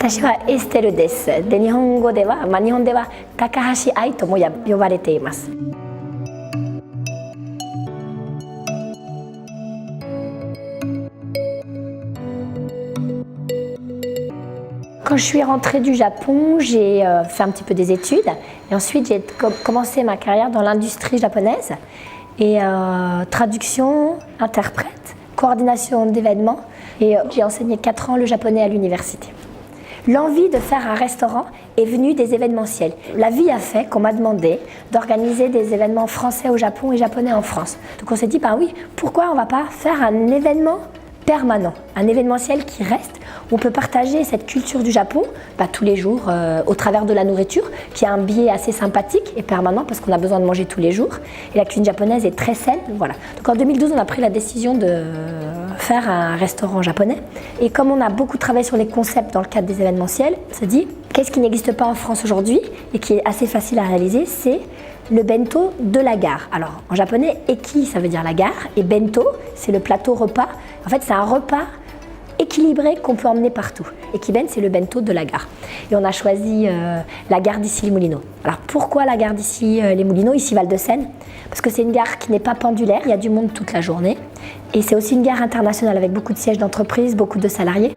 私はエステルです。で、日本語では、日本では高橋愛とも呼ばれています。Quand je suis rentrée du Japon, j'ai fait un petit peu des études et ensuite j'ai commencé ma carrière dans l'industrie japonaise et traduction, interprète, coordination d'événements et j'ai enseigné 4 ans le japonais à l'université. L'envie de faire un restaurant est venue des événementiels. La vie a fait qu'on m'a demandé d'organiser des événements français au Japon et japonais en France. Donc on s'est dit, oui, pourquoi on ne va pas faire un événement permanent, un événementiel qui reste, où on peut partager cette culture du Japon tous les jours au travers de la nourriture, qui a un biais assez sympathique et permanent parce qu'on a besoin de manger tous les jours. Et la cuisine japonaise est très saine. Voilà. Donc en 2012, on a pris la décision de faire un restaurant japonais. Et comme on a beaucoup travaillé sur les concepts dans le cadre des événementiels, on s'est dit, qu'est-ce qui n'existe pas en France aujourd'hui et qui est assez facile à réaliser, c'est le bento de la gare. Alors en japonais, eki ça veut dire la gare et bento c'est le plateau repas. En fait c'est un repas équilibré qu'on peut emmener partout. Ekiben c'est le bento de la gare. Et on a choisi la gare d'Issy-les-Moulineaux. Alors pourquoi la gare d'Issy-les-Moulineaux, ici Val-de-Seine? Parce que c'est une gare qui n'est pas pendulaire, il y a du monde toute la journée. Et c'est aussi une gare internationale avec beaucoup de sièges d'entreprise, beaucoup de salariés.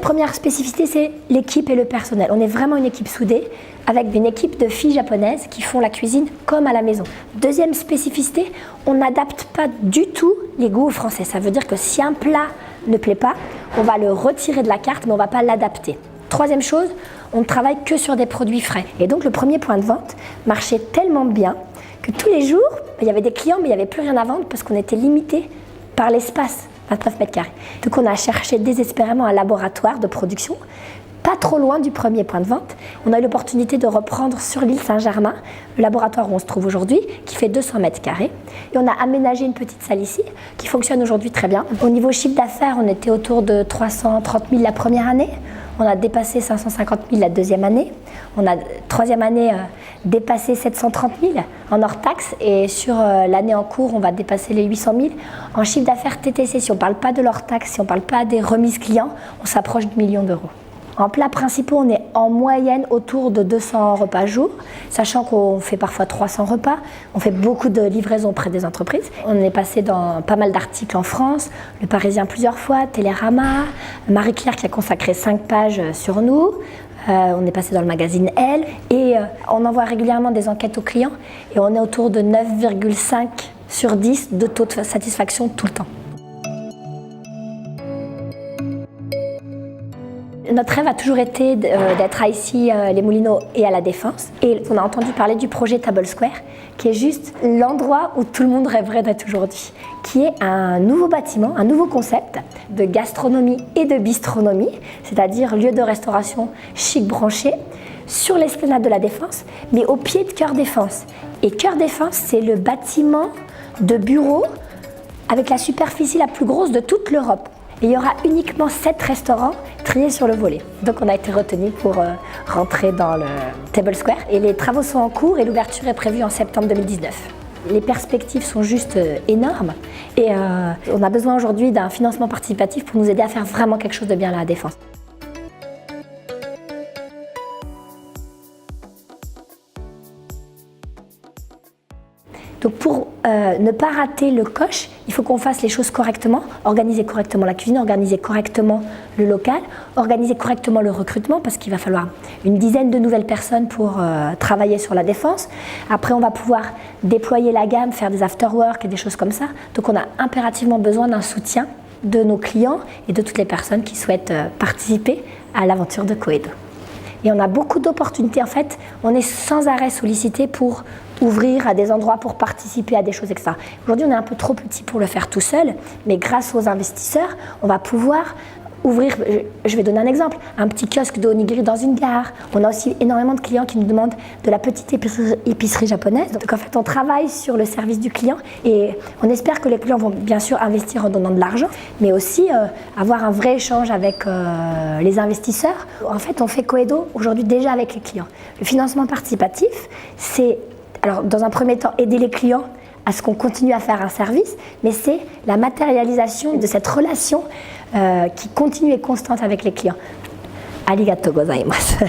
Première spécificité, c'est l'équipe et le personnel. On est vraiment une équipe soudée avec une équipe de filles japonaises qui font la cuisine comme à la maison. Deuxième spécificité, on n'adapte pas du tout les goûts aux Français. Ça veut dire que si un plat ne plaît pas, on va le retirer de la carte, mais on ne va pas l'adapter. Troisième chose, on ne travaille que sur des produits frais. Et donc le premier point de vente marchait tellement bien que tous les jours, il y avait des clients, mais il n'y avait plus rien à vendre parce qu'on était limité par l'espace. 29 mètres carrés. Donc on a cherché désespérément un laboratoire de production, pas trop loin du premier point de vente. On a eu l'opportunité de reprendre sur l'île Saint-Germain, le laboratoire où on se trouve aujourd'hui, qui fait 200 mètres carrés. Et on a aménagé une petite salle ici, qui fonctionne aujourd'hui très bien. Au niveau chiffre d'affaires, on était autour de 330 000 la première année. On a dépassé 550 000 la deuxième année. On a, troisième année, dépassé 730 000 en hors taxe. Et sur l'année en cours, on va dépasser les 800 000. En chiffre d'affaires TTC, si on ne parle pas de l'hors taxe, si on ne parle pas des remises clients, on s'approche du million d'euros. En plats principaux, on est en moyenne autour de 200 repas jour, sachant qu'on fait parfois 300 repas. On fait beaucoup de livraisons auprès des entreprises. On est passé dans pas mal d'articles en France, Le Parisien plusieurs fois, Télérama, Marie-Claire qui a consacré 5 pages sur nous. On est passé dans le magazine Elle et on envoie régulièrement des enquêtes aux clients et on est autour de 9,5 sur 10 de taux de satisfaction tout le temps. Notre rêve a toujours été d'être à Issy-les-Moulineaux et à La Défense. Et on a entendu parler du projet Table Square, qui est juste l'endroit où tout le monde rêverait d'être aujourd'hui, qui est un nouveau bâtiment, un nouveau concept de gastronomie et de bistronomie, c'est-à-dire lieu de restauration chic branché, sur l'esplanade de La Défense, mais au pied de Cœur Défense. Et Cœur Défense, c'est le bâtiment de bureaux avec la superficie la plus grosse de toute l'Europe. Et il y aura uniquement 7 restaurants triés sur le volet. Donc on a été retenu pour rentrer dans le Table Square. Et les travaux sont en cours et l'ouverture est prévue en septembre 2019. Les perspectives sont juste énormes et on a besoin aujourd'hui d'un financement participatif pour nous aider à faire vraiment quelque chose de bien à La Défense. Donc pour ne pas rater le coche, il faut qu'on fasse les choses correctement, organiser correctement la cuisine, organiser correctement le local, organiser correctement le recrutement parce qu'il va falloir une dizaine de nouvelles personnes pour travailler sur La Défense. Après, on va pouvoir déployer la gamme, faire des after-work et des choses comme ça. Donc on a impérativement besoin d'un soutien de nos clients et de toutes les personnes qui souhaitent participer à l'aventure de Coedo. Et on a beaucoup d'opportunités. En fait, on est sans arrêt sollicité pour ouvrir à des endroits, pour participer à des choses, etc. Aujourd'hui, on est un peu trop petit pour le faire tout seul, mais grâce aux investisseurs, on va pouvoir ouvrir, je vais donner un exemple, un petit kiosque de onigiri dans une gare. On a aussi énormément de clients qui nous demandent de la petite épicerie japonaise. Donc en fait, on travaille sur le service du client et on espère que les clients vont bien sûr investir en donnant de l'argent, mais aussi avoir un vrai échange avec les investisseurs. En fait, on fait Coedo aujourd'hui déjà avec les clients. Le financement participatif, c'est, alors dans un premier temps, aider les clients à ce qu'on continue à faire un service, mais c'est la matérialisation de cette relation qui continue et constante avec les clients. Arigatou gozaimasu.